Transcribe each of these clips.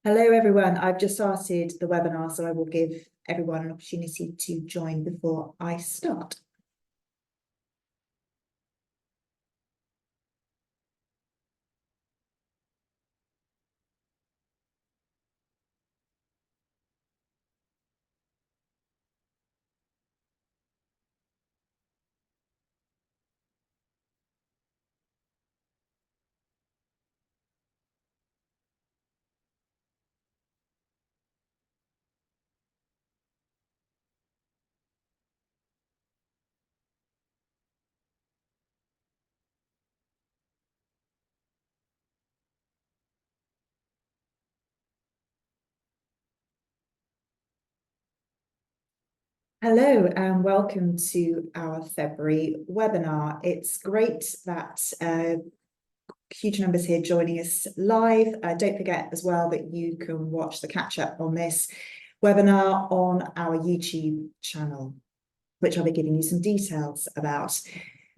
Hello, everyone. I've just started the webinar, so I will give everyone an opportunity to join before I start. Hello and welcome to our February webinar. It's great that huge numbers here joining us live. Don't forget as well that you can watch the catch-up on this webinar on our YouTube channel, which I'll be giving you some details about.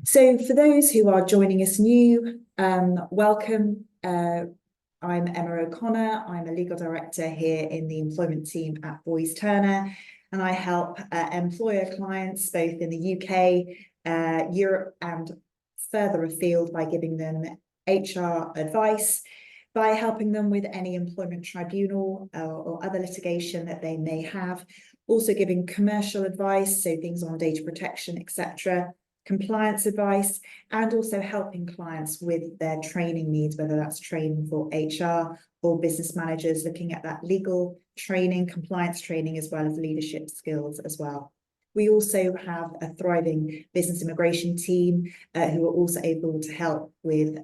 So for those who are joining us new, welcome. I'm Emma O'Connor. I'm a legal director here in the employment team at Boyes Turner, and I help employer clients both in the UK, Europe, and further afield by giving them HR advice, by helping them with any employment tribunal or other litigation that they may have, also giving commercial advice, so things on data protection, etc., compliance advice, and also helping clients with their training needs, whether that's training for HR or business managers, looking at that legal training, compliance training, as well as leadership skills as well. We also have a thriving business immigration team who are also able to help with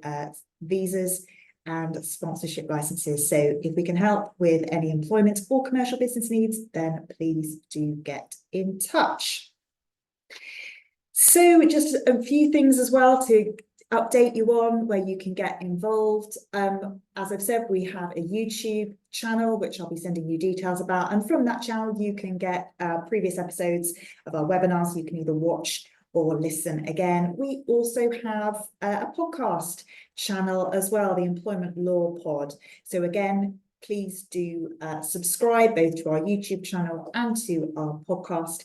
visas and sponsorship licenses. So if we can help with any employment or commercial business needs, then please do get in touch. So just a few things as well to update you on where you can get involved. As I've said, we have a YouTube channel, which I'll be sending you details about. And from that channel, you can get previous episodes of our webinars. You can either watch or listen again. We also have a podcast channel as well, the Employment Law Pod. So again, please do subscribe both to our YouTube channel and to our podcast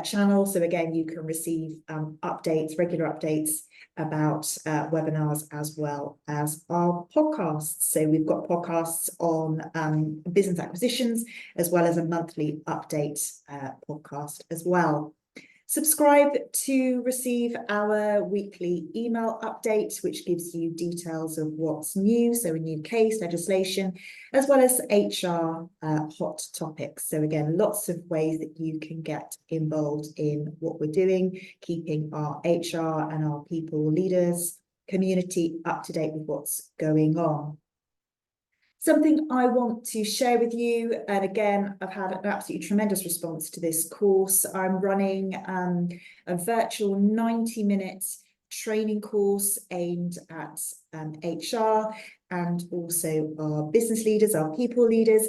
channel. So again, you can receive updates, regular updates about webinars as well as our podcasts. So we've got podcasts on business acquisitions, as well as a monthly update podcast as well. Subscribe to receive our weekly email update, which gives you details of what's new, so a new case, legislation, as well as HR hot topics. So again, lots of ways that you can get involved in what we're doing, keeping our HR and our people leaders community up to date with what's going on. Something I want to share with you, and again, I've had an absolutely tremendous response to this course. I'm running a virtual 90-minute training course aimed at HR and also our business leaders, our people leaders,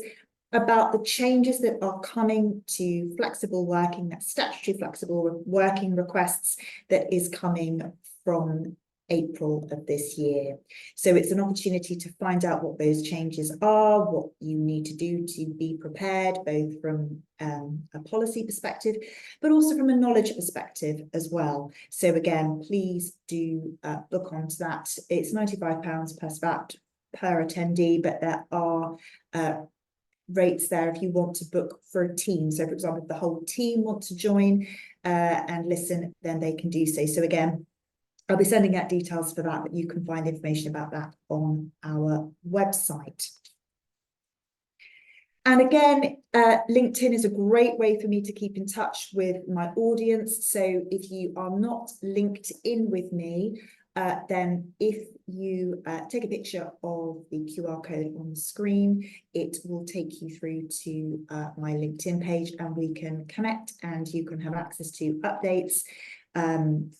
about the changes that are coming to flexible working, that statutory flexible working requests that is coming from April of this year. So it's an opportunity to find out what those changes are, what you need to do to be prepared, both from a policy perspective, but also from a knowledge perspective as well. So again, please do book onto that. It's £95 per attendee, but there are rates there if you want to book for a team. So for example, if the whole team want to join and listen, then they can do so. So again, I'll be sending out details for that, but you can find information about that on our website. And again, LinkedIn is a great way for me to keep in touch with my audience. So if you are not linked in with me, then if you take a picture of the QR code on the screen, it will take you through to my LinkedIn page, and we can connect, and you can have access to updates,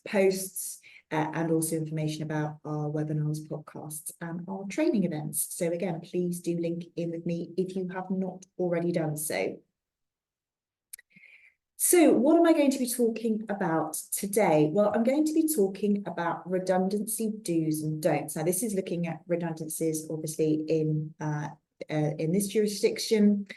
posts, and also information about our webinars, podcasts, and our training events. So again, please do link in with me if you have not already done so. So what am I going to be talking about today? Well, I'm going to be talking about redundancy do's and don'ts. Now, this is looking at redundancies, obviously, in in this jurisdiction.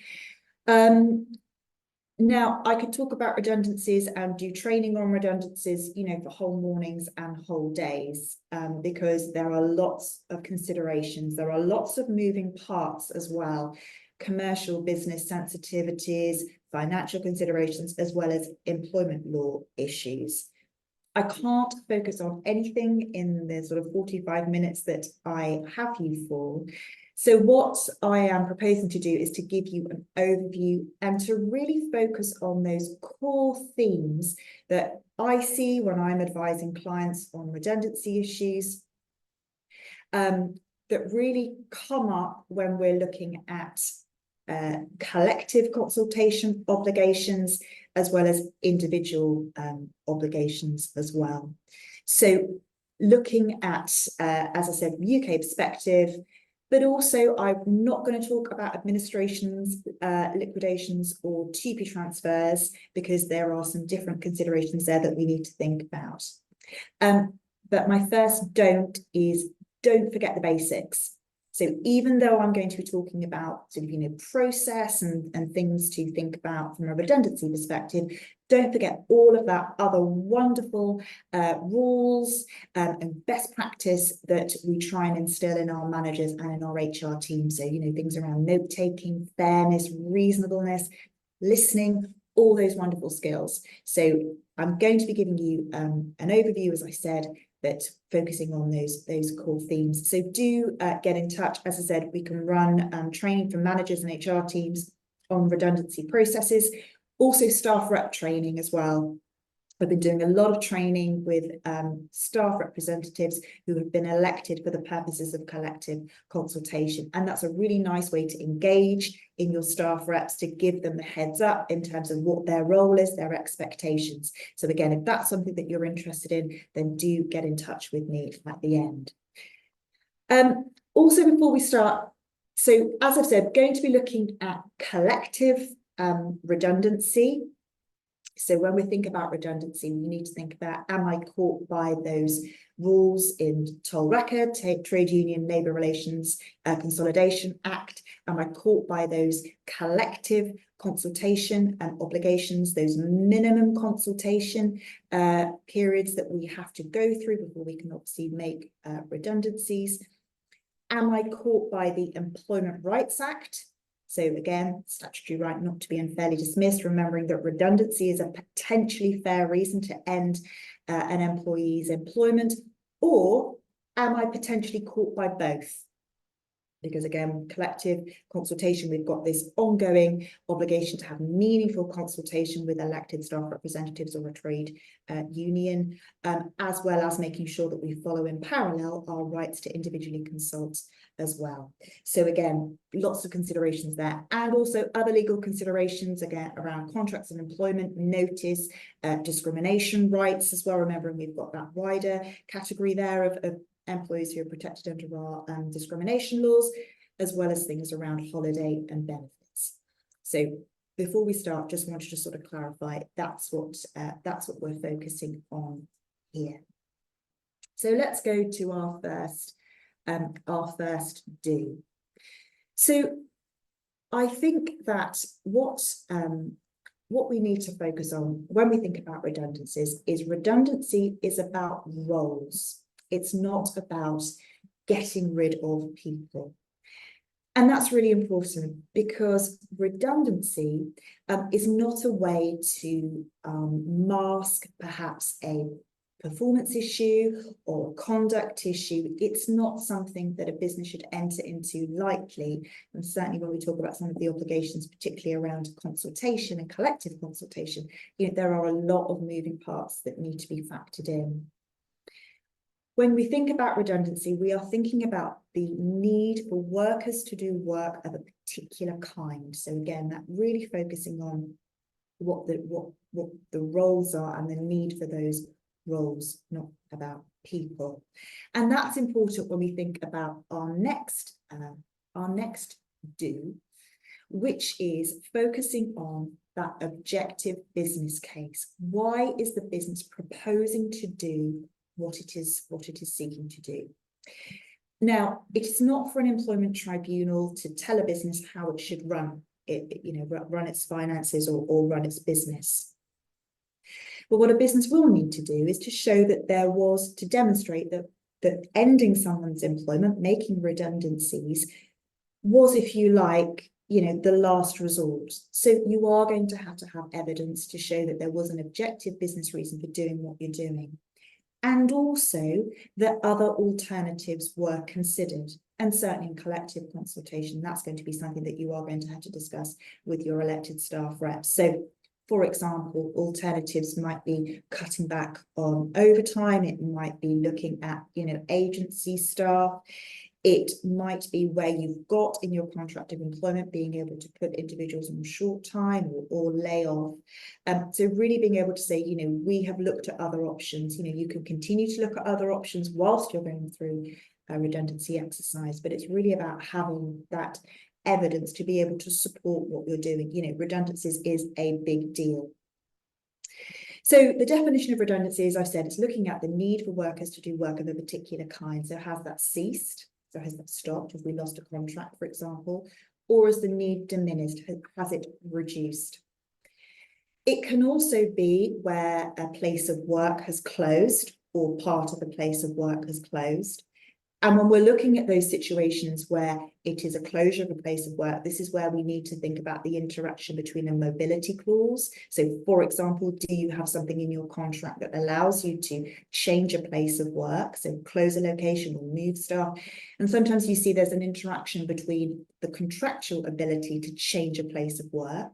Now, I could talk about redundancies and do training on redundancies, you know, for whole mornings and whole days, because there are lots of considerations. There are lots of moving parts as well, commercial business sensitivities, financial considerations, as well as employment law issues. I can't focus on anything in the sort of 45 minutes that I have you for. So what I am proposing to do is to give you an overview and to really focus on those core themes that I see when I'm advising clients on redundancy issues, that really come up when we're looking at collective consultation obligations, as well as individual obligations as well. So looking at, as I said, UK perspective, but also I'm not going to talk about administrations, liquidations or TP transfers, because there are some different considerations there that we need to think about. But my first don't is don't forget the basics. So even though I'm going to be talking about sort of, you know, process and things to think about from a redundancy perspective, don't forget all of that other wonderful rules and best practice that we try and instill in our managers and in our HR team. So, you know, things around note-taking, fairness, reasonableness, listening, all those wonderful skills. So I'm going to be giving you an overview, as I said, but focusing on those core themes. So do get in touch. As I said, we can run training for managers and HR teams on redundancy processes, also staff rep training as well. I've been doing a lot of training with staff representatives who have been elected for the purposes of collective consultation. And that's a really nice way to engage in your staff reps, to give them the heads up in terms of what their role is, their expectations. So again, if that's something that you're interested in, then do get in touch with me at the end. Also, before we start, so as I've said, going to be looking at collective redundancy. So when we think about redundancy, we need to think about, am I caught by those rules in Toll Record, Trade Union Labour Relations Consolidation Act? Am I caught by those collective consultation and obligations, those minimum consultation periods that we have to go through before we can obviously make redundancies? Am I caught by the Employment Rights Act? So again, statutory right not to be unfairly dismissed, remembering that redundancy is a potentially fair reason to end an employee's employment. Or am I potentially caught by both? Because again, collective consultation, we've got this ongoing obligation to have meaningful consultation with elected staff representatives or a trade union, as well as making sure that we follow in parallel our rights to individually consult as well. So again, lots of considerations there, and also other legal considerations, again, around contracts of employment, notice, discrimination rights as well, remembering we've got that wider category there of employees who are protected under our discrimination laws, as well as things around holiday and benefits. So before we start, just wanted to sort of clarify that's what we're focusing on here. So let's go to our first do. So I think that what we need to focus on when we think about redundancies is redundancy is about roles. It's not about getting rid of people. And that's really important, because redundancy is not a way to mask perhaps a performance issue or conduct issue. It's not something that a business should enter into lightly. And certainly when we talk about some of the obligations, particularly around consultation and collective consultation, you know, there are a lot of moving parts that need to be factored in. When we think about redundancy, we are thinking about the need for workers to do work of a particular kind. So again, that really focusing on what the roles are and the need for those roles, not about people. And that's important when we think about our next do, which is focusing on that objective business case. Why is the business proposing to do what it is seeking to do? Now, it is not for an employment tribunal to tell a business how it should run run its finances or run its business. But what a business will need to do is to show that to demonstrate that ending someone's employment, making redundancies, was, if you like, the last resort. So you are going to have evidence to show that there was an objective business reason for doing what you're doing. And also that other alternatives were considered. And certainly in collective consultation, that's going to be something that you are going to have to discuss with your elected staff reps. So, for example, alternatives might be cutting back on overtime. It might be looking at, agency staff. It might be where you've got in your contract of employment being able to put individuals on short time or lay off. So really being able to say, we have looked at other options. You can continue to look at other options whilst you're going through a redundancy exercise, but it's really about having that evidence to be able to support what you're doing. Redundancies is a big deal. So the definition of redundancy, as I've said, is looking at the need for workers to do work of a particular kind. So has that ceased? So has that stopped? Have we lost a contract, for example? Or has the need diminished? Has it reduced? It can also be where a place of work has closed or part of a place of work has closed. And when we're looking at those situations where it is a closure of a place of work, this is where we need to think about the interaction between a mobility clause. So, for example, do you have something in your contract that allows you to change a place of work, so close a location or move staff? And sometimes you see there's an interaction between the contractual ability to change a place of work,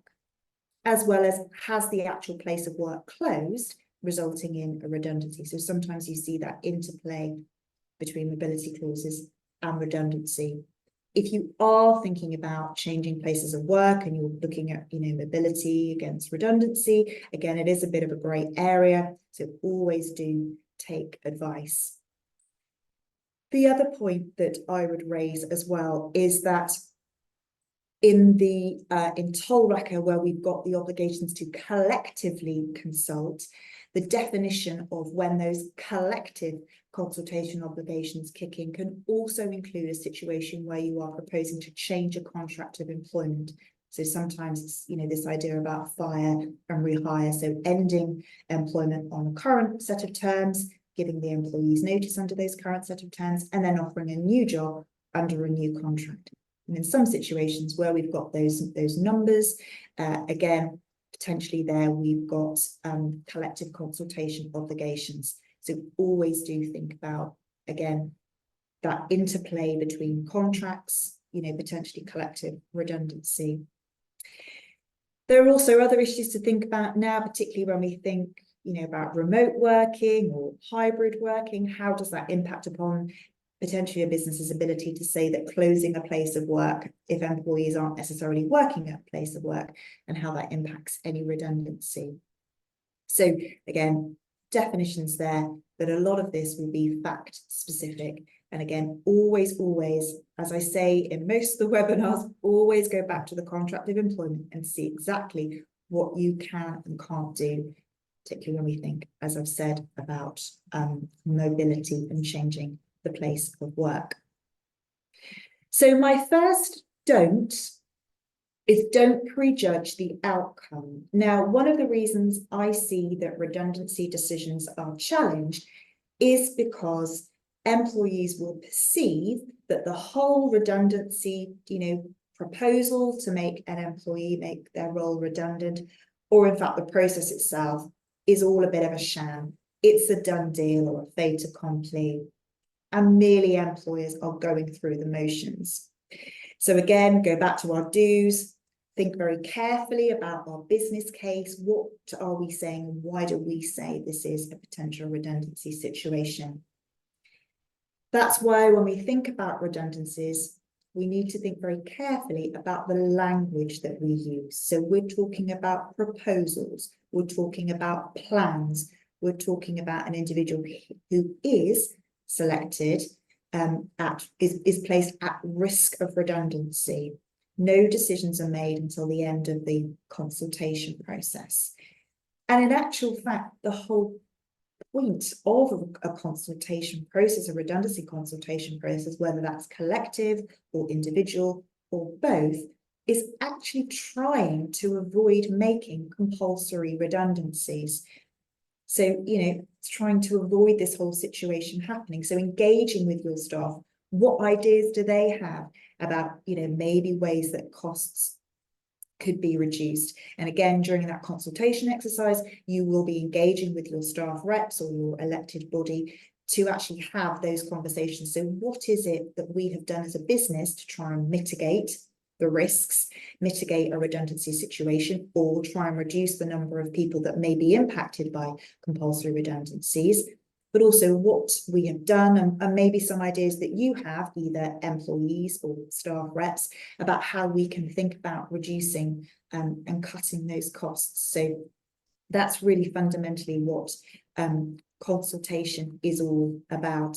as well as has the actual place of work closed, resulting in a redundancy. So sometimes you see that interplay between mobility clauses and redundancy. If you are thinking about changing places of work and you're looking at, mobility against redundancy, again, it is a bit of a grey area, so always do take advice. The other point that I would raise as well is that in TOLRECA, where we've got the obligations to collectively consult, the definition of when those collective consultation obligations kick in can also include a situation where you are proposing to change a contract of employment. So sometimes it's, this idea about fire and rehire. So ending employment on a current set of terms, giving the employees notice under those current set of terms, and then offering a new job under a new contract. And in some situations where we've got those numbers, again, potentially there we've got collective consultation obligations. So always do think about, again, that interplay between contracts, potentially collective redundancy. There are also other issues to think about now, particularly when we think, about remote working or hybrid working. How does that impact upon potentially a business's ability to say that closing a place of work if employees aren't necessarily working at a place of work, and how that impacts any redundancy? So again, definitions there, but a lot of this will be fact specific. And again, always, as I say in most of the webinars, always go back to the contract of employment and see exactly what you can and can't do, particularly when we think, as I've said, about mobility and changing the place of work. So my first don't is don't prejudge the outcome. Now, one of the reasons I see that redundancy decisions are challenged is because employees will perceive that the whole redundancy, proposal to make an employee make their role redundant, or in fact the process itself, is all a bit of a sham. It's a done deal or a fait accompli, and merely employers are going through the motions. So again, go back to our do's, think very carefully about our business case. What are we saying? Why do we say this is a potential redundancy situation? That's why when we think about redundancies, we need to think very carefully about the language that we use. So we're talking about proposals, we're talking about plans, we're talking about an individual who is selected, is placed at risk of redundancy. No decisions are made until the end of the consultation process. And in actual fact, the whole point of a consultation process, a redundancy consultation process, whether that's collective or individual or both, is actually trying to avoid making compulsory redundancies. So, it's trying to avoid this whole situation happening. So engaging with your staff, what ideas do they have about, maybe ways that costs could be reduced? And again, during that consultation exercise, you will be engaging with your staff reps or your elected body to actually have those conversations. So what is it that we have done as a business to try and mitigate the risks, mitigate a redundancy situation, or try and reduce the number of people that may be impacted by compulsory redundancies, but also what we have done and maybe some ideas that you have, either employees or staff reps, about how we can think about reducing and cutting those costs. So that's really fundamentally what consultation is all about.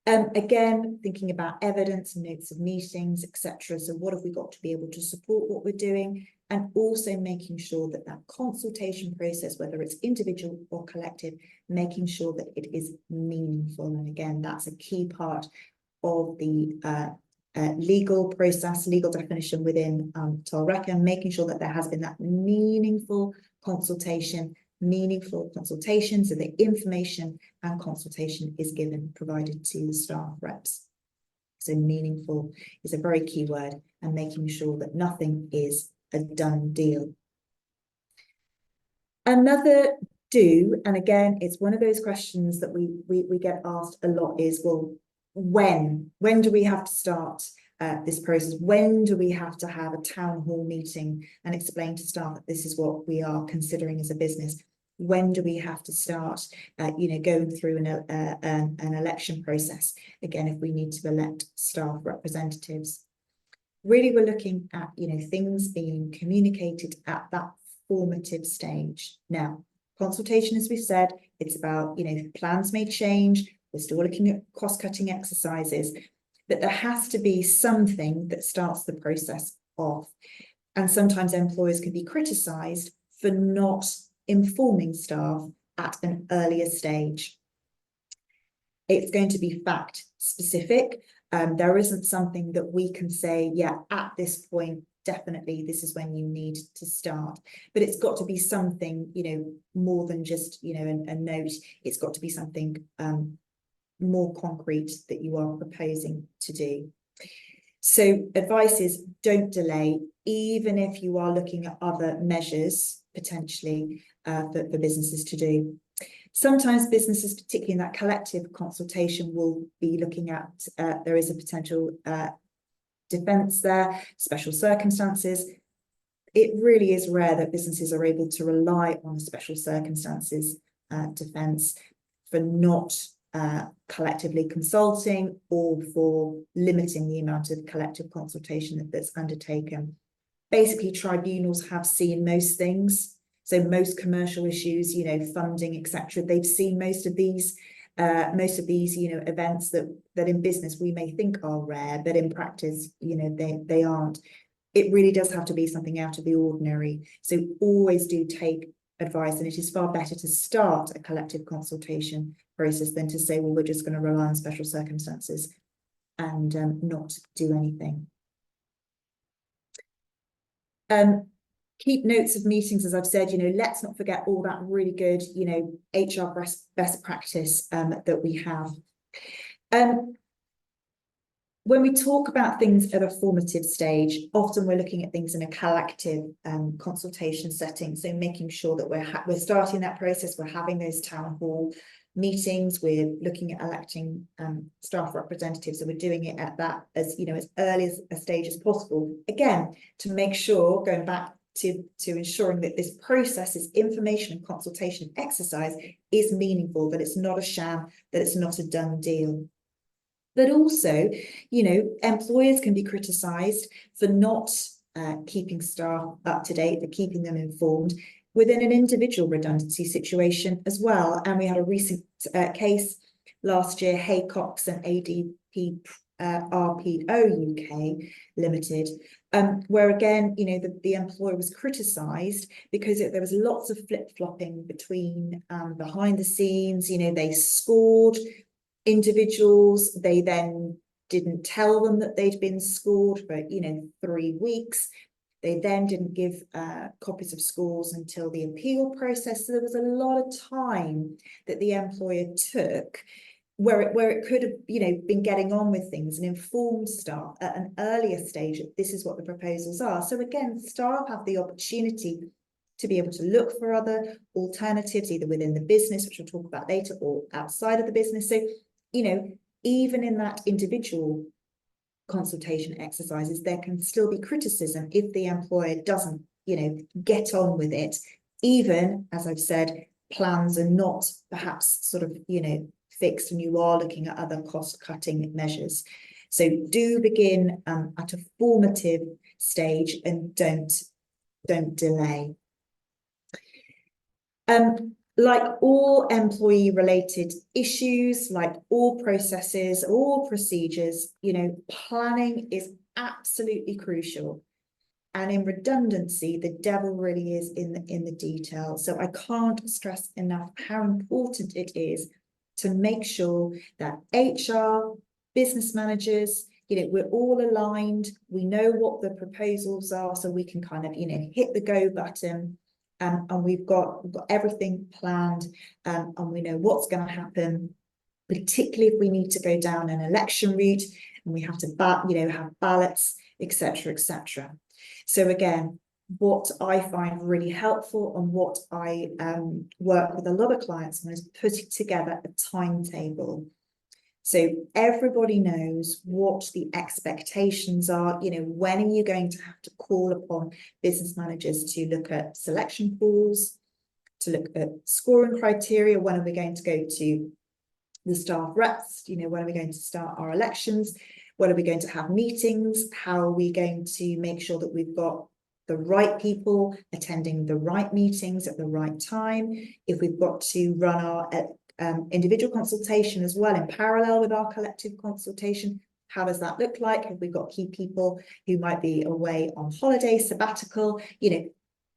Again, thinking about evidence and notes of meetings, etc. So what have we got to be able to support what we're doing? And also making sure that that consultation process, whether it's individual or collective, making sure that it is meaningful. And again, that's a key part of the legal process, legal definition within TOLRECA, making sure that there has been that meaningful consultation so the information and consultation is provided to the staff reps. So meaningful is a very key word, and making sure that nothing is a done deal. Another do, and again, it's one of those questions that we get asked a lot, is, well, when do we have to start this process? When do we have to have a town hall meeting and explain to staff that this is what we are considering as a business? When do we have to start, going through an election process? Again, if we need to elect staff representatives. Really, we're looking at, things being communicated at that formative stage. Now, consultation, as we've said, it's about, plans may change. We're still looking at cost-cutting exercises, but there has to be something that starts the process off. And sometimes employers can be criticised for not informing staff at an earlier stage. It's going to be fact specific. There isn't something that we can say, yeah, at this point, definitely this is when you need to start. But it's got to be something, more than just, a note. It's got to be something more concrete that you are proposing to do. So advice is, don't delay, even if you are looking at other measures potentially for businesses to do. Sometimes businesses, particularly in that collective consultation, will be looking at, there is a potential defence there, special circumstances. It really is rare that businesses are able to rely on special circumstances defence for not collectively consulting or for limiting the amount of collective consultation that's undertaken. Basically, tribunals have seen most things. So most commercial issues, funding, etc. They've seen most of these, events that in business we may think are rare, but in practice, they aren't. It really does have to be something out of the ordinary. So always do take advice, and it is far better to start a collective consultation process than to say, well, we're just going to rely on special circumstances and not do anything. Keep notes of meetings, as I've said, let's not forget all that really good, HR best practice that we have. When we talk about things at a formative stage, often we're looking at things in a collective consultation setting. So making sure that we're starting that process, we're having those town hall meetings, we're looking at electing staff representatives, and we're doing it at that as early as a stage as possible. Again, to make sure, going back to ensuring that this process, this information and consultation exercise, is meaningful, that it's not a sham, that it's not a done deal. But also, employers can be criticised for not keeping staff up to date, for keeping them informed within an individual redundancy situation as well. And we had a recent case last year, Haycox and ADP RPO UK Limited, where again, you know, the employer was criticised because there was lots of flip-flopping between behind the scenes. You know, they scored individuals, they then didn't tell them that they'd been scored for, you know, 3 weeks. They then didn't give copies of scores until the appeal process. So there was a lot of time that the employer took where it could have, you know, been getting on with things and informed staff at an earlier stage that this is what the proposals are. So again, staff have the opportunity to be able to look for other alternatives, either within the business, which we'll talk about later, or outside of the business. So, you know, even in that individual consultation exercises, there can still be criticism if the employer doesn't, you know, get on with it, even, as I've said, plans are not perhaps sort of, you know, fixed and you are looking at other cost-cutting measures. So do begin at a formative stage and don't delay. Like all employee-related issues, like all processes, all procedures, you know, planning is absolutely crucial. And in redundancy, the devil really is in the detail. So I can't stress enough how important it is to make sure that HR, business managers, you know, we're all aligned. We know what the proposals are, so we can kind of, you know, hit the go button. And we've got everything planned, and we know what's going to happen, particularly if we need to go down an election route and we have to, you know, have ballots, etc., etc. So again, what I find really helpful and what I work with a lot of clients on is putting together a timetable. So everybody knows what the expectations are. You know, when are you going to have to call upon business managers to look at selection pools, to look at scoring criteria? When are we going to go to the staff reps? You know, when are we going to start our elections? When are we going to have meetings? How are we going to make sure that we've got the right people attending the right meetings at the right time? If we've got to run our individual consultation as well in parallel with our collective consultation, how does that look like? Have we got key people who might be away on holiday, sabbatical? You know,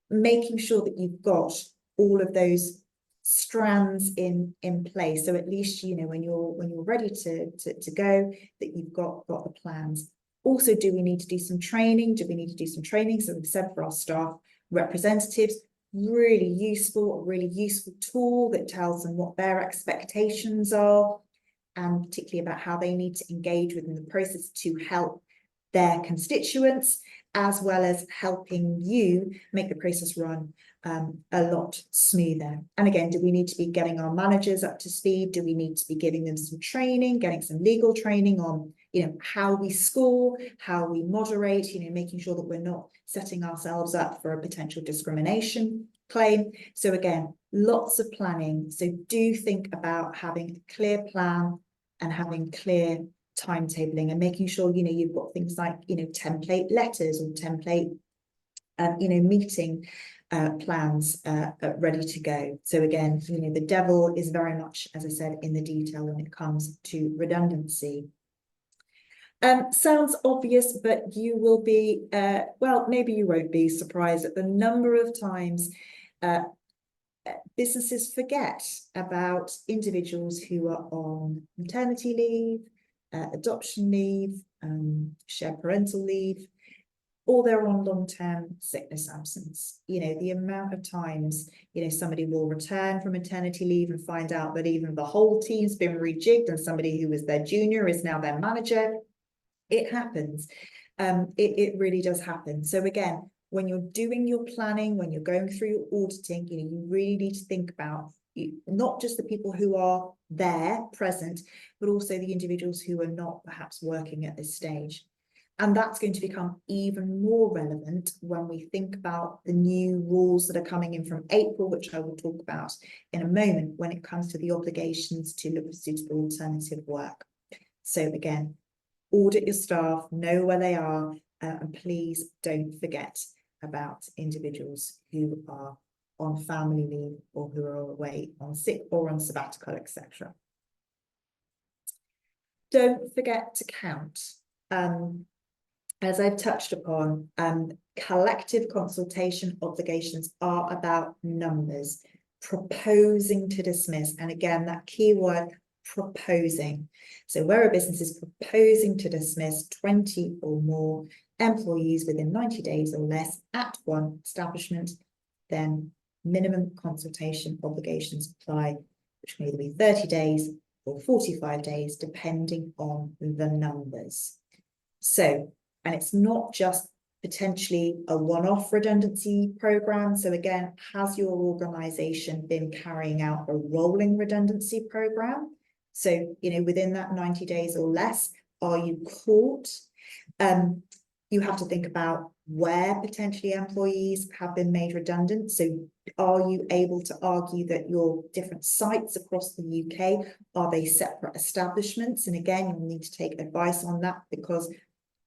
making sure that you've got all of those strands in place, so at least, you know, when you're ready to go, that you've got the plans. Also, do we need to do some training? So we've said for our staff representatives, really useful tool that tells them what their expectations are, and particularly about how they need to engage within the process to help their constituents, as well as helping you make the process run a lot smoother. And again, do we need to be getting our managers up to speed? Do we need to be giving them some training, getting some legal training on, you know, how we score, how we moderate, you know, making sure that we're not setting ourselves up for a potential discrimination claim. So again, lots of planning. So do think about having a clear plan and having clear timetabling, and making sure, you know, you've got things like, you know, template letters or template, you know, meeting plans ready to go. So again, you know, the devil is very much, as I said, in the detail when it comes to redundancy. Sounds obvious, but you will be, well, maybe you won't be surprised at the number of times businesses forget about individuals who are on maternity leave, adoption leave, shared parental leave, or they're on long-term sickness absence. You know, the amount of times, you know, somebody will return from maternity leave and find out that even the whole team's been rejigged and somebody who was their junior is now their manager. It happens. It really does happen. So again, when you're doing your planning, when you're going through your auditing, you know, you really need to think about not just the people who are there present, but also the individuals who are not perhaps working at this stage. And that's going to become even more relevant when we think about the new rules that are coming in from April, which I will talk about in a moment, when it comes to the obligations to look for suitable alternative work. So again, audit your staff, know where they are, and please don't forget about individuals who are on family leave or who are away on sick or on sabbatical, etc. Don't forget to count. As I've touched upon, collective consultation obligations are about numbers, proposing to dismiss. And again, that key word, proposing. So where a business is proposing to dismiss 20 or more employees within 90 days or less at one establishment, then minimum consultation obligations apply, which can either be 30 days or 45 days, depending on the numbers. So, and it's not just potentially a one-off redundancy program. So again, has your organization been carrying out a rolling redundancy program? So, within that 90 days or less, are you caught? You have to think about where potentially employees have been made redundant. So are you able to argue that your different sites across the UK, are they separate establishments? And again, you'll need to take advice on that, because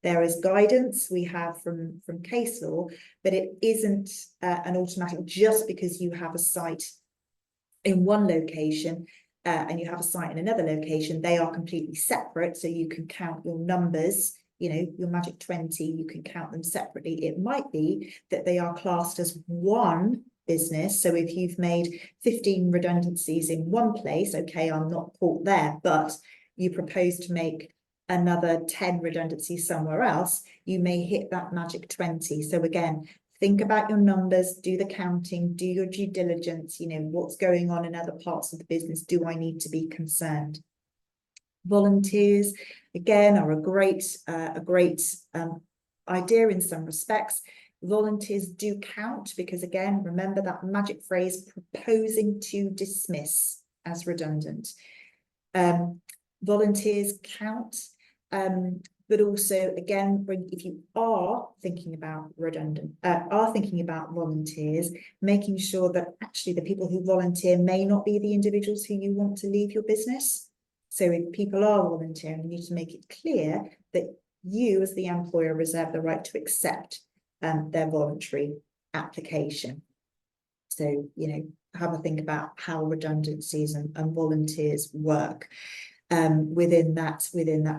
there is guidance we have from case law, but it isn't an automatic. Just because you have a site in one location and you have a site in another location, they are completely separate. So you can count your numbers, your magic 20, you can count them separately. It might be that they are classed as one business. So if you've made 15 redundancies in one place, okay, I'm not caught there, but you propose to make another 10 redundancies somewhere else, you may hit that magic 20. So again, think about your numbers, do the counting, do your due diligence, what's going on in other parts of the business. Do I need to be concerned? Volunteers, again, are a great idea in some respects. Volunteers do count, because again, remember that magic phrase, proposing to dismiss as redundant. Volunteers count, but also again, if you are thinking about volunteers, making sure that actually the people who volunteer may not be the individuals who you want to leave your business. So if people are volunteering, you need to make it clear that you as the employer reserve the right to accept their voluntary application. So, have a think about how redundancies and volunteers work within that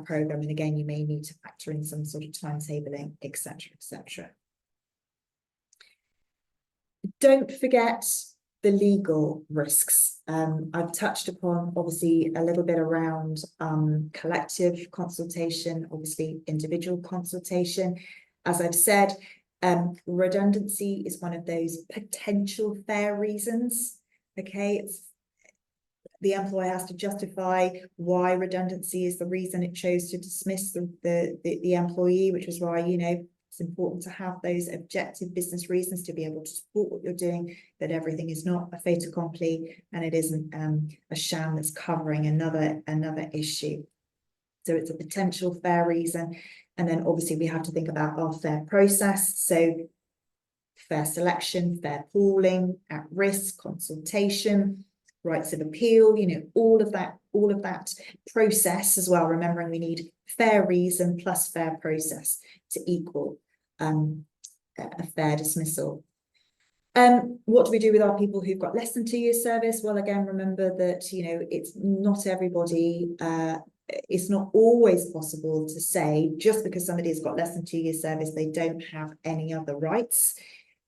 program. And again, you may need to factor in some sort of timetabling, etc., etc. Don't forget the legal risks. I've touched upon obviously a little bit around collective consultation, obviously individual consultation. As I've said, redundancy is one of those potential fair reasons. Okay, the employer has to justify why redundancy is the reason it chose to dismiss the employee, which is why, it's important to have those objective business reasons to be able to support what you're doing, that everything is not a fait accompli and it isn't a sham that's covering another issue. So it's a potential fair reason. And then obviously we have to think about our fair process. So fair selection, fair pooling, at risk, consultation, rights of appeal, all of that process as well. Remembering we need fair reason plus fair process to equal a fair dismissal. What do we do with our people who've got less than 2 years service? Well, again, remember that, it's not everybody, it's not always possible to say just because somebody has got less than 2 years service, they don't have any other rights.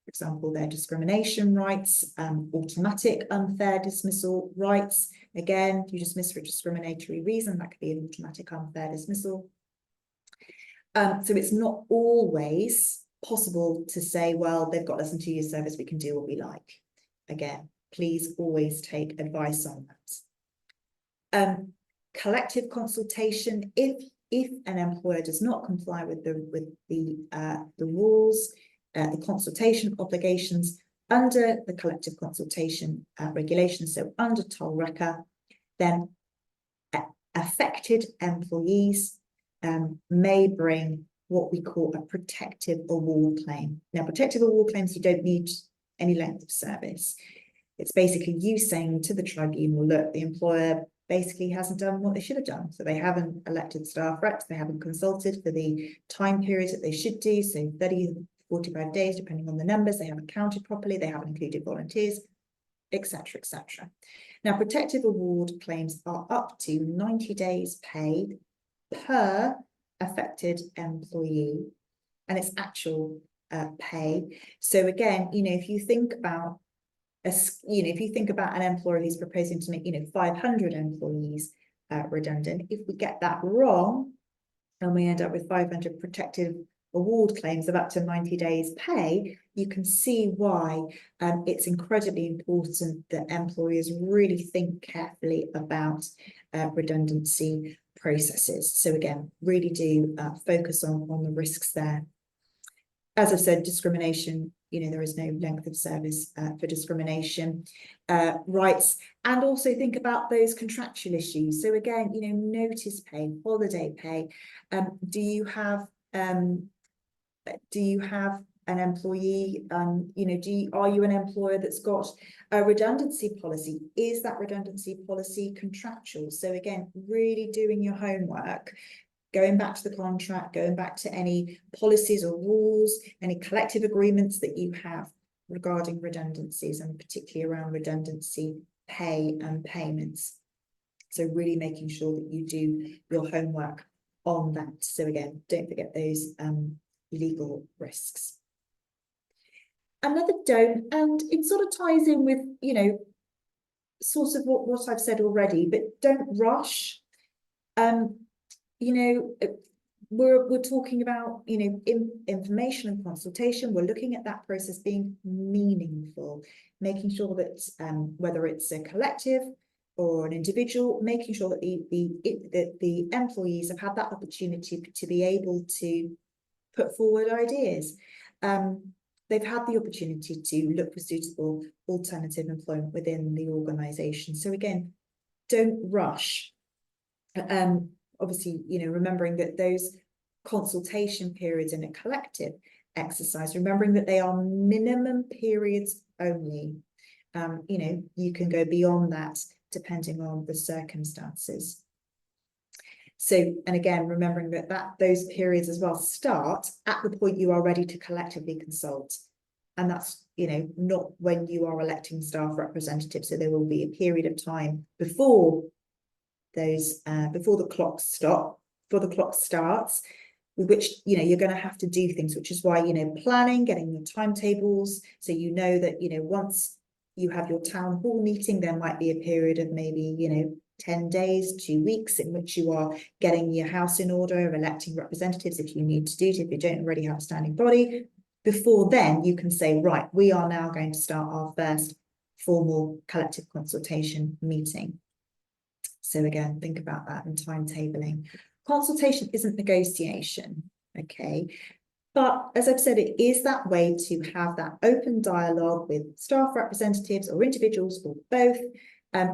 For example, their discrimination rights, automatic unfair dismissal rights. Again, you dismiss for a discriminatory reason, that could be an automatic unfair dismissal. So it's not always possible to say, well, they've got less than 2 years service, we can do what we like. Again, please always take advice on that. Collective consultation, if an employer does not comply with the rules, the consultation obligations under the collective consultation regulations, so under TOLRECA, then affected employees may bring what we call a protective award claim. Now, protective award claims, you don't need any length of service. It's basically you saying to the tribunal, look, the employer basically hasn't done what they should have done. So they haven't elected staff reps, they haven't consulted for the time periods that they should do, so 30, 45 days, depending on the numbers, they haven't counted properly, they haven't included volunteers, etc., etc. Now, protective award claims are up to 90 days pay per affected employee, and it's actual pay. So again, if you think about if you think about an employer who's proposing to make 500 employees redundant, if we get that wrong and we end up with 500 protective award claims of up to 90 days pay, you can see why it's incredibly important that employers really think carefully about redundancy processes. So again, really do focus on the risks there. As I've said, discrimination, there is no length of service for discrimination rights, and also think about those contractual issues. So again, notice pay, holiday pay. Do you have an employee? Are you an employer that's got a redundancy policy? Is that redundancy policy contractual? So again, really doing your homework, going back to the contract, going back to any policies or rules, any collective agreements that you have regarding redundancies, and particularly around redundancy pay and payments. So really making sure that you do your homework on that. So again, don't forget those legal risks. Another don't, and it sort of ties in with, sort of what I've said already, but don't rush. We're talking about, information and consultation. We're looking at that process being meaningful, making sure that whether it's a collective or an individual, making sure that the employees have had that opportunity to be able to put forward ideas. They've had the opportunity to look for suitable alternative employment within the organisation. So again, don't rush. Obviously, remembering that those consultation periods in a collective exercise, remembering that they are minimum periods only. You can go beyond that depending on the circumstances. So, and again, remembering that those periods as well start at the point you are ready to collectively consult. And that's, not when you are electing staff representatives. So there will be a period of time before those before the clock starts, with which you're going to have to do things, which is why planning, getting your timetables, so that once you have your town hall meeting, there might be a period of maybe 10 days, 2 weeks, in which you are getting your house in order, electing representatives if you need to do it, if you don't already have a standing body. Before then, you can say, right, we are now going to start our first formal collective consultation meeting. So again, think about that and timetabling. Consultation isn't negotiation, okay? But as I've said, it is that way to have that open dialogue with staff representatives or individuals or both,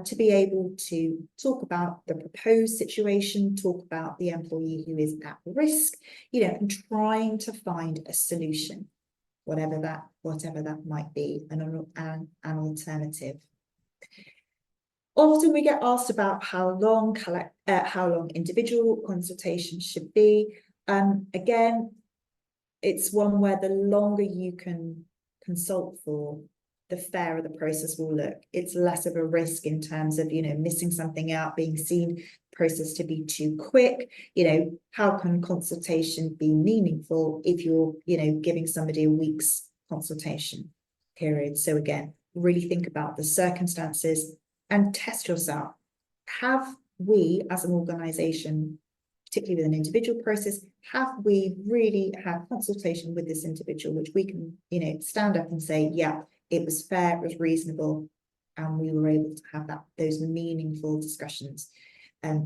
to be able to talk about the proposed situation, talk about the employee who is at risk, and trying to find a solution, whatever that might be, an alternative. Often we get asked about how long individual consultation should be. Again, it's one where the longer you can consult for, the fairer the process will look. It's less of a risk in terms of, missing something out, being seen process to be too quick. How can consultation be meaningful if you're, giving somebody a week's consultation period? So again, really think about the circumstances and test yourself. Have we, as an organisation, particularly with an individual process, have we really had consultation with this individual, which we can, stand up and say, yeah, it was fair, it was reasonable, and we were able to have those meaningful discussions.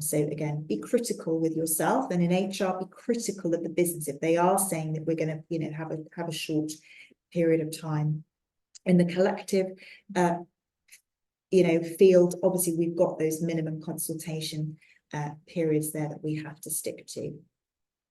So again, be critical with yourself, and in HR, be critical of the business if they are saying that we're going to, have a short period of time. In the collective, field, obviously we've got those minimum consultation periods there that we have to stick to.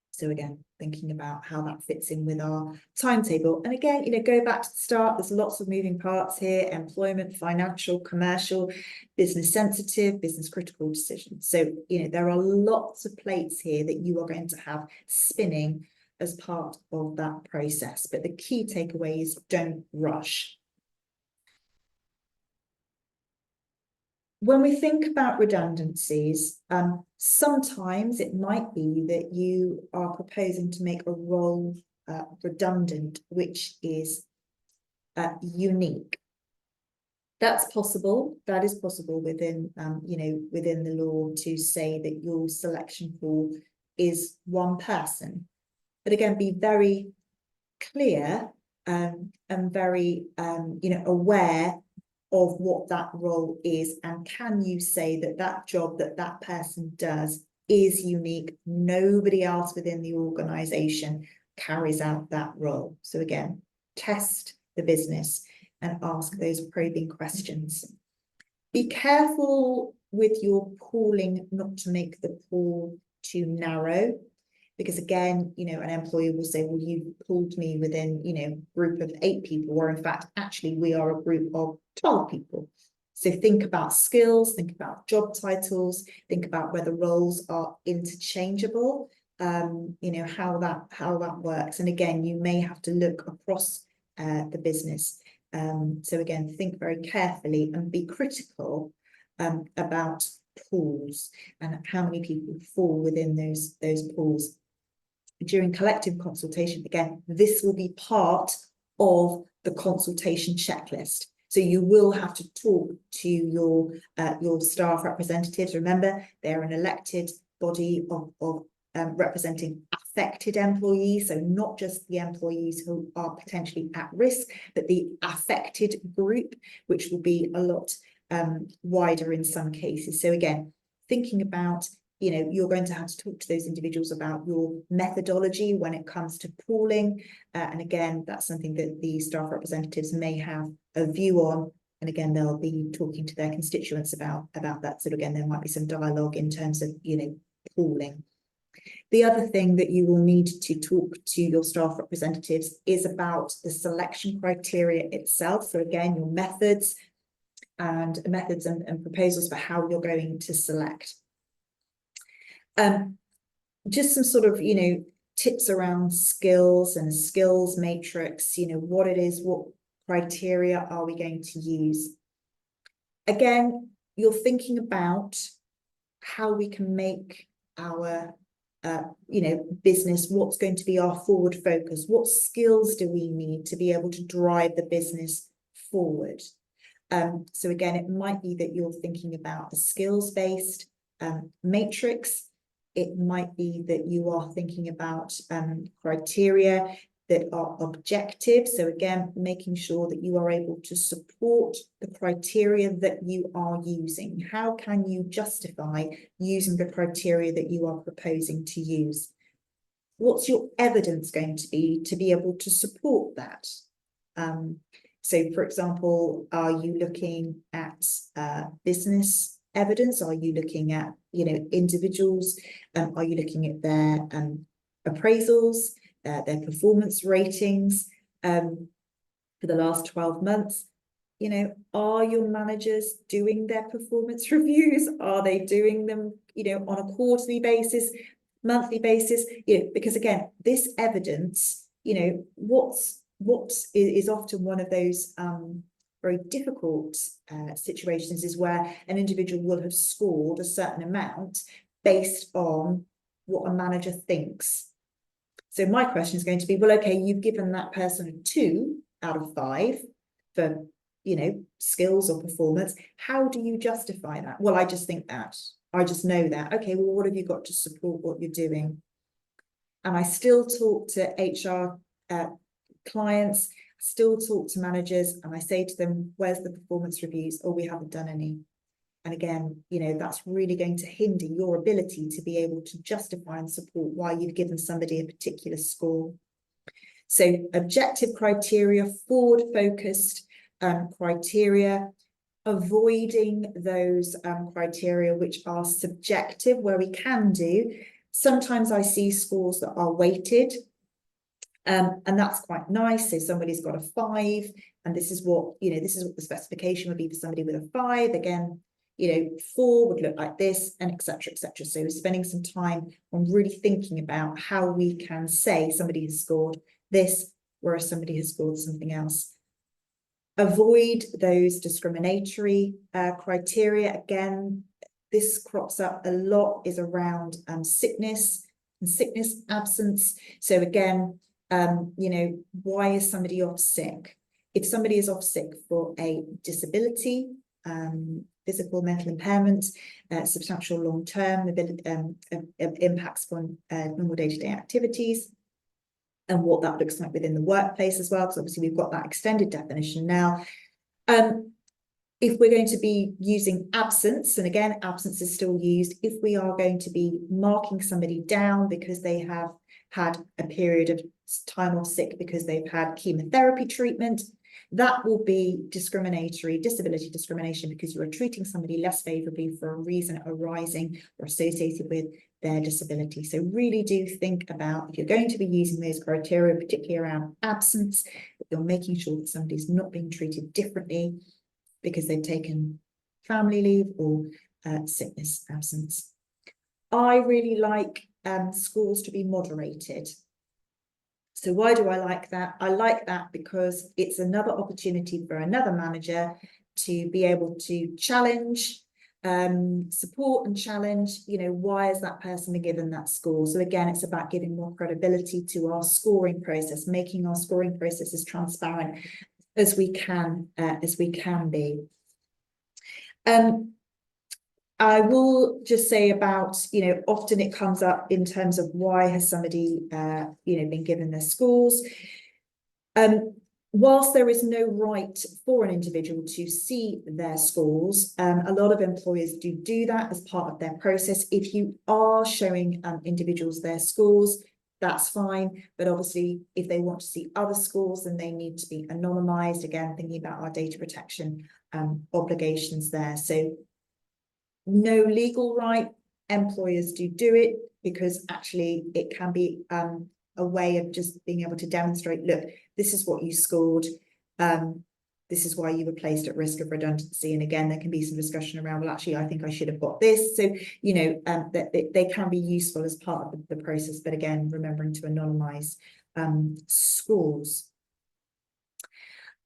So again, thinking about how that fits in with our timetable. And again, go back to the start, there's lots of moving parts here: employment, financial, commercial, business sensitive, business critical decisions. So, there are lots of plates here that you are going to have spinning as part of that process. But the key takeaway is don't rush. when we think about redundancies, sometimes it might be that you are proposing to make a role redundant, which is unique. That's possible. That is possible within, within the law to say that your selection pool is one person. But again, be very clear and very, aware of what that role is, and can you say that that job that that person does is unique? Nobody else within the organization carries out that role. So again, test the business and ask those probing questions. Be careful with your pooling not to make the pool too narrow, because again, an employer will say, well, you pulled me within, a group of 8 people, or in fact, actually, we are a group of 12 people. So think about skills, think about job titles, think about whether roles are interchangeable, how that works. And again, you may have to look across the business. So again, think very carefully and be critical about pools and how many people fall within those pools. During collective consultation, again, this will be part of the consultation checklist. So you will have to talk to your staff representatives. Remember, they're an elected body of representing affected employees, so not just the employees who are potentially at risk, but the affected group, which will be a lot wider in some cases. So again, thinking about, you're going to have to talk to those individuals about your methodology when it comes to pooling. And again, that's something that the staff representatives may have a view on. And again, they'll be talking to their constituents about that. So again, there might be some dialogue in terms of, pooling. The other thing that you will need to talk to your staff representatives is about the selection criteria itself. So again, your methods and proposals for how you're going to select. Just some sort of, tips around skills and skills matrix, what it is, what criteria are we going to use? Again, you're thinking about how we can make our, business, what's going to be our forward focus? What skills do we need to be able to drive the business forward? So again, it might be that you're thinking about a skills-based matrix. It might be that you are thinking about criteria that are objective. So again, making sure that you are able to support the criteria that you are using. How can you justify using the criteria that you are proposing to use? What's your evidence going to be able to support that? So for example, are you looking at business evidence? Are you looking at, individuals? Are you looking at their appraisals, their performance ratings for the last 12 months? Are your managers doing their performance reviews? Are they doing them, on a quarterly basis, monthly basis? Because again, this evidence, what is often one of those very difficult situations is where an individual will have scored a certain amount based on what a manager thinks. So my question is going to be, well, okay, you've given that person a 2 out of 5 for, skills or performance. How do you justify that? Well, I just think that. I just know that. Okay, well, what have you got to support what you're doing? And I still talk to HR clients, still talk to managers, and I say to them, where's the performance reviews? Oh, we haven't done any. And again, that's really going to hinder your ability to be able to justify and support why you've given somebody a particular score. So objective criteria, forward-focused criteria, avoiding those criteria which are subjective, where we can do. Sometimes I see scores that are weighted, and that's quite nice. So somebody's got a 5, and this is what the specification would be for somebody with a 5. Again, 4 would look like this, and etc., etc. So we're spending some time on really thinking about how we can say somebody has scored this, whereas somebody has scored something else. Avoid those discriminatory criteria. Again, this crops up a lot, is around sickness and sickness absence. So again, you know, why is somebody off sick? If somebody is off sick for a disability, physical, mental impairment, substantial long-term impacts on normal day-to-day activities, and what that looks like within the workplace as well, because obviously we've got that extended definition now. If we're going to be using absence, and again, absence is still used, if we are going to be marking somebody down because they have had a period of time off sick because they've had chemotherapy treatment, that will be discriminatory, disability discrimination, because you are treating somebody less favourably for a reason arising or associated with their disability. So really do think about, if you're going to be using those criteria, particularly around absence, that you're making sure that somebody's not being treated differently because they've taken family leave or sickness absence. I really like schools to be moderated. So why do I like that? I like that because it's another opportunity for another manager to be able to challenge, support and challenge, you know, why is that person been given that score? So again, it's about giving more credibility to our scoring process, making our scoring process as transparent as we can be. I will just say about, you know, often it comes up in terms of why has somebody, you know, been given their scores. Whilst there is no right for an individual to see their scores, a lot of employers do that as part of their process. If you are showing individuals their scores, that's fine. But obviously, if they want to see other scores, then they need to be anonymized. Again, thinking about our data protection obligations there. So no legal right, employers do it because actually it can be a way of just being able to demonstrate, look, this is what you scored, this is why you were placed at risk of redundancy. And again, there can be some discussion around, well, actually, I think I should have got this. So, you know, that they can be useful as part of the process, but again, remembering to anonymize scores.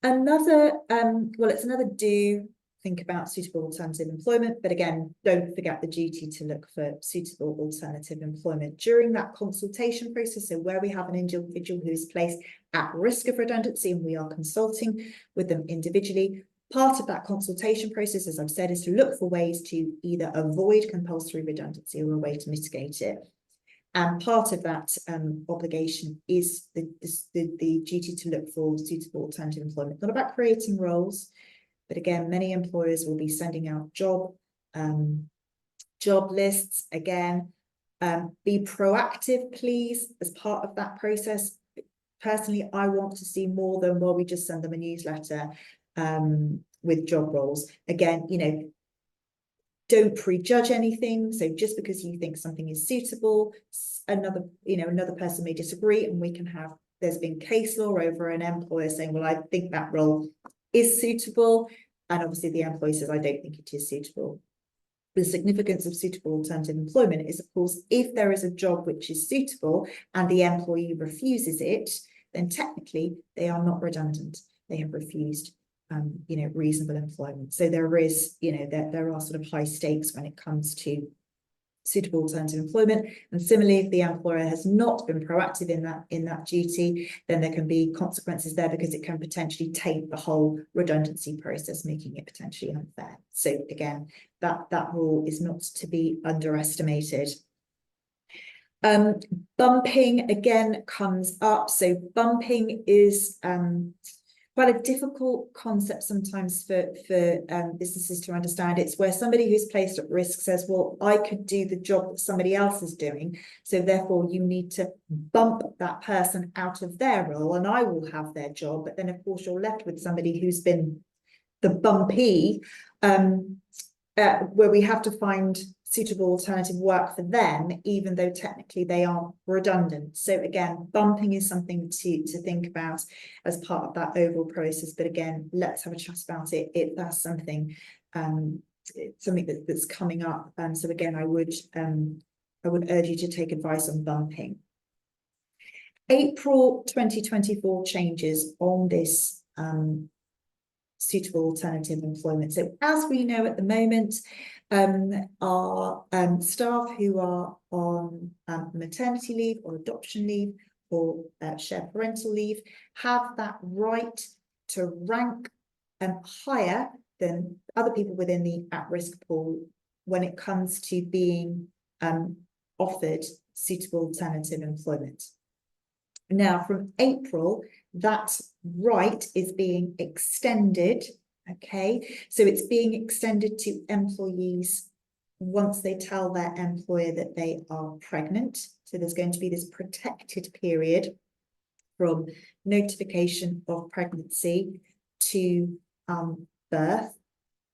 Another, well, it's another do. Think about suitable alternative employment, but again, don't forget the duty to look for suitable alternative employment during that consultation process. So where we have an individual who is placed at risk of redundancy and we are consulting with them individually, part of that consultation process, as I've said, is to look for ways to either avoid compulsory redundancy or a way to mitigate it. And part of that obligation is the duty to look for suitable alternative employment. Not about creating roles, but again, many employers will be sending out job lists. Again, be proactive, please, as part of that process. Personally, I want to see more than, well, we just send them a newsletter with job roles. Again, you know, don't prejudge anything. So just because you think something is suitable, another person may disagree, and we can have, there's been case law over an employer saying, well, I think that role is suitable, and obviously the employee says, I don't think it is suitable. The significance of suitable alternative employment is, of course, if there is a job which is suitable and the employee refuses it, then technically they are not redundant. They have refused you know, reasonable employment. So there is, you know, there are sort of high stakes when it comes to suitable alternative employment. And similarly, if the employer has not been proactive in that duty, then there can be consequences there, because it can potentially taint the whole redundancy process, making it potentially unfair. So again, that rule is not to be underestimated. Bumping again comes up. So bumping is quite a difficult concept sometimes for businesses to understand. It's where somebody who's placed at risk says, well, I could do the job that somebody else is doing, so therefore you need to bump that person out of their role and I will have their job. But then of course you're left with somebody who's been the bumpy, where we have to find suitable alternative work for them, even though technically they aren't redundant. So again, bumping is something to think about as part of that overall process. But again, let's have a chat about it. That's something that's coming up. So again, I would urge you to take advice on bumping. April 2024 changes on this suitable alternative employment. So as we know at the moment, our staff who are on maternity leave or adoption leave or shared parental leave have that right to rank higher than other people within the at-risk pool when it comes to being offered suitable alternative employment. Now, from April, that right is being extended, okay? So it's being extended to employees once they tell their employer that they are pregnant. So there's going to be this protected period from notification of pregnancy to birth.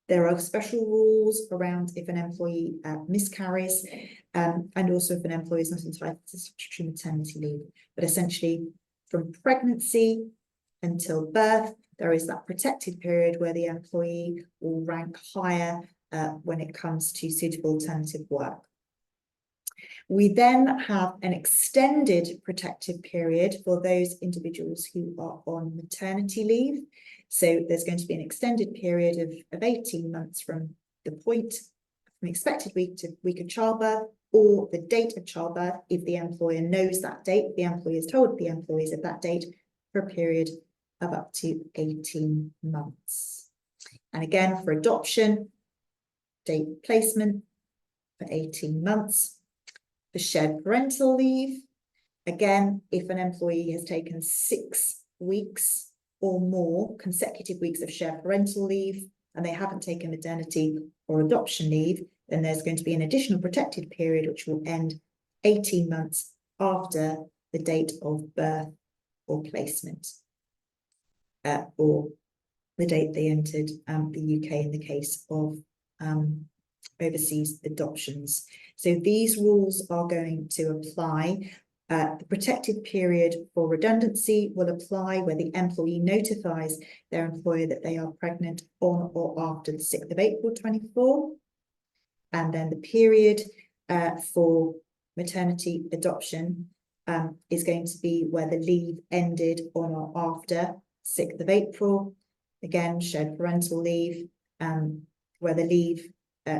There are special rules around if an employee miscarries, and also if an employee is not entitled to statutory maternity leave. But essentially, from pregnancy until birth, there is that protected period where the employee will rank higher when it comes to suitable alternative work. We then have an extended protective period for those individuals who are on maternity leave. So there's going to be an extended period of 18 months from the point from expected week to week of childbirth, or the date of childbirth if the employer knows that date. The employer is told the employees of that date for a period of up to 18 months. And again, for adoption, date of placement for 18 months. For shared parental leave, again, if an employee has taken 6 weeks or more consecutive weeks of shared parental leave and they haven't taken maternity or adoption leave, then there's going to be an additional protected period which will end 18 months after the date of birth or placement, or the date they entered the UK in the case of overseas adoptions. So these rules are going to apply. The protected period for redundancy will apply where the employee notifies their employer that they are pregnant on or after the 6th of April 24. And then the period for maternity adoption is going to be where the leave ended on or after 6th of April. Again, shared parental leave, where the leave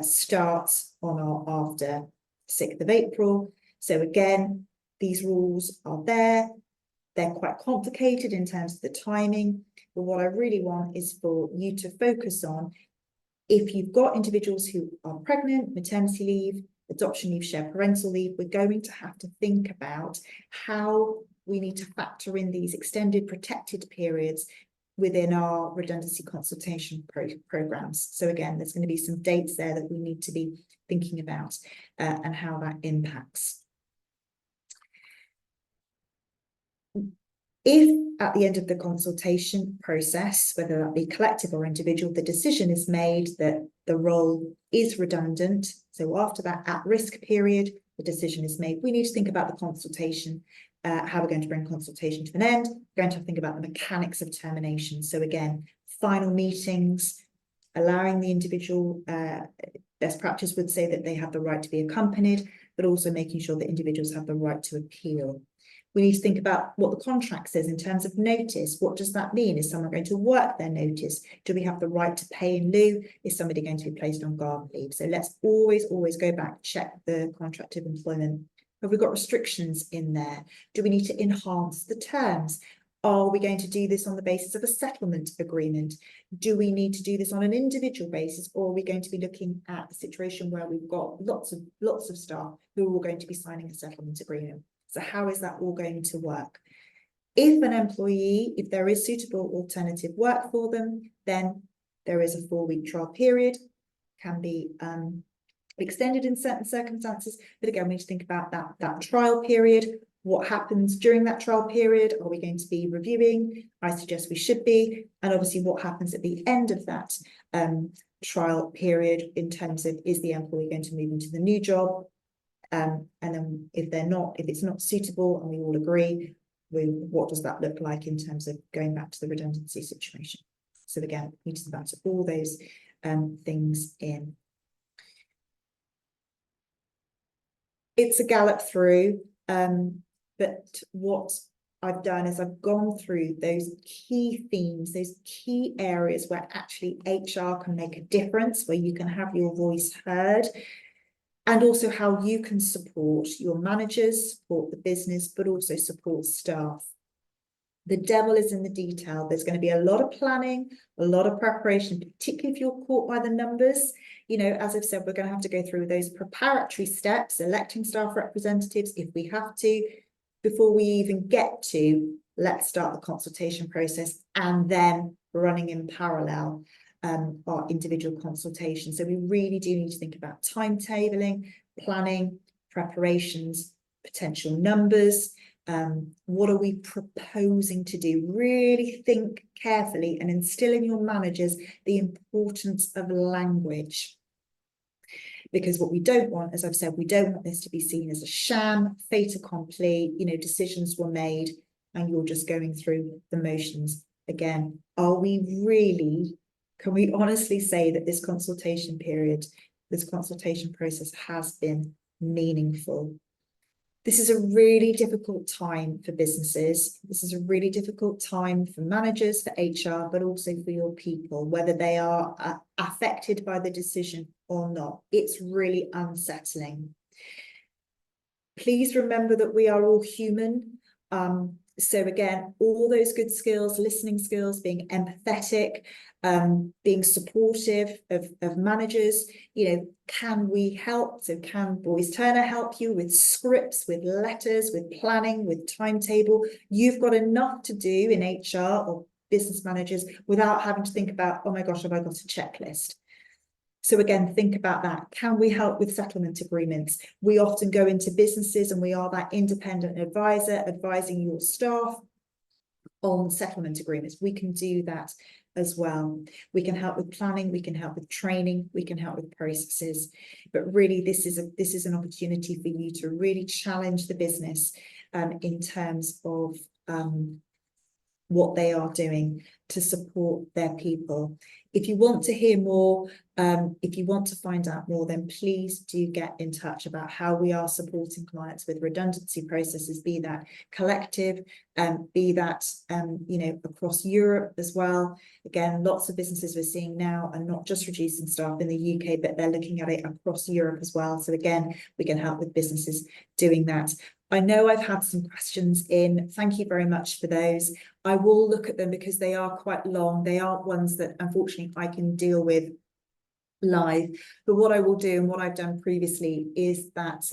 starts on or after 6th of April. So again, these rules are there. They're quite complicated in terms of the timing, but what I really want is for you to focus on, if you've got individuals who are pregnant, maternity leave, adoption leave, shared parental leave, we're going to have to think about how we need to factor in these extended protected periods within our redundancy consultation programs. So again, there's going to be some dates there that we need to be thinking about and how that impacts. If at the end of the consultation process, whether that be collective or individual, the decision is made that the role is redundant, so after that at-risk period, the decision is made, we need to think about the consultation, how we're going to bring consultation to an end. We're going to think about the mechanics of termination. So again, final meetings, allowing the individual, best practice would say that they have the right to be accompanied, but also making sure that individuals have the right to appeal. We need to think about what the contract says in terms of notice. What does that mean? Is someone going to work their notice? Do we have the right to pay in lieu? Is somebody going to be placed on garden leave? So let's always go back, check the contract of employment. Have we got restrictions in there? Do we need to enhance the terms? Are we going to do this on the basis of a settlement agreement? Do we need to do this on an individual basis, or are we going to be looking at a situation where we've got lots of staff who are all going to be signing a settlement agreement? So how is that all going to work? If an employee, if there is suitable alternative work for them, then there is a 4-week trial period, can be extended in certain circumstances. But again, we need to think about that trial period. What happens during that trial period? Are we going to be reviewing? I suggest we should be. And obviously what happens at the end of that trial period in terms of, is the employee going to move into the new job? And then if it's not suitable and we all agree, what does that look like in terms of going back to the redundancy situation? So again, we need to factor all those things in. It's a gallop through, but what I've done is I've gone through those key themes, those key areas where actually HR can make a difference, where you can have your voice heard, and also how you can support your managers, support the business, but also support staff. The devil is in the detail. There's going to be a lot of planning, a lot of preparation, particularly if you're caught by the numbers. You know, as I've said, we're going to have to go through those preparatory steps, electing staff representatives if we have to, before we even get to let's start the consultation process and then running in parallel our individual consultation. So we really do need to think about timetabling, planning, preparations, potential numbers. What are we proposing to do? Really think carefully and instill in your managers the importance of language. Because what we don't want, as I've said, we don't want this to be seen as a sham, fait accompli, you know, decisions were made and you're just going through the motions. Again, are we really, can we honestly say that this consultation period, this consultation process has been meaningful? This is a really difficult time for businesses. This is a really difficult time for managers, for HR, but also for your people, whether they are affected by the decision or not. It's really unsettling. Please remember that we are all human. So again, all those good skills, listening skills, being empathetic, being supportive of managers, you know, can we help? So can Boys Turner help you with scripts, with letters, with planning, with timetable? You've got enough to do in HR or business managers without having to think about, oh my gosh, have I got a checklist? So again, think about that. Can we help with settlement agreements? We often go into businesses and we are that independent advisor advising your staff on settlement agreements. We can do that as well. We can help with planning, we can help with training, we can help with processes. But really, this is an opportunity for you to really challenge the business in terms of what they are doing to support their people. If you want to hear more, if you want to find out more, then please do get in touch about how we are supporting clients with redundancy processes, be that collective, be that you know, across Europe as well. Again, lots of businesses we're seeing now are not just reducing staff in the UK, but they're looking at it across Europe as well. So again, we can help with businesses doing that. I know I've had some questions in. Thank you very much for those. I will look at them because they are quite long. They aren't ones that unfortunately I can deal with live. But what I will do and what I've done previously is that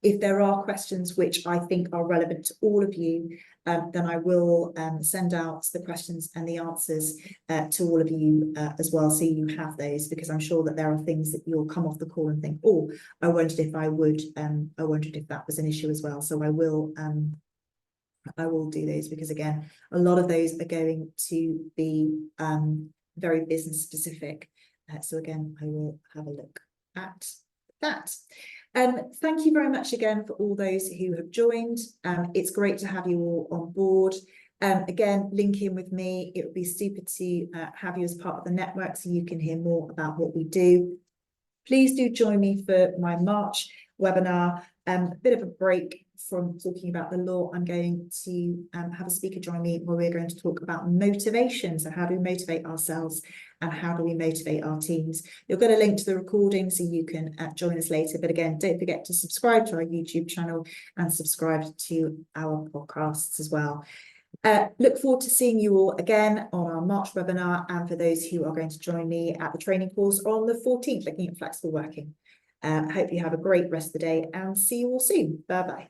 if there are questions which I think are relevant to all of you, then I will send out the questions and the answers to all of you as well, so you have those, because I'm sure that there are things that you'll come off the call and think, oh, I wondered if I wondered if that was an issue as well. So I will do those, because again, a lot of those are going to be very business specific. So again, I will have a look at that. Thank you very much again for all those who have joined. It's great to have you all on board. Again, link in with me. It would be super to have you as part of the network so you can hear more about what we do. Please do join me for my March webinar. A bit of a break from talking about the law. I'm going to have a speaker join me where we're going to talk about motivation. So how do we motivate ourselves and how do we motivate our teams? You'll get a link to the recording so you can join us later. But again, don't forget to subscribe to our YouTube channel and subscribe to our podcasts as well. Look forward to seeing you all again on our March webinar, and for those who are going to join me at the training course on the 14th, looking at flexible working. Hope you have a great rest of the day and see you all soon. Bye bye.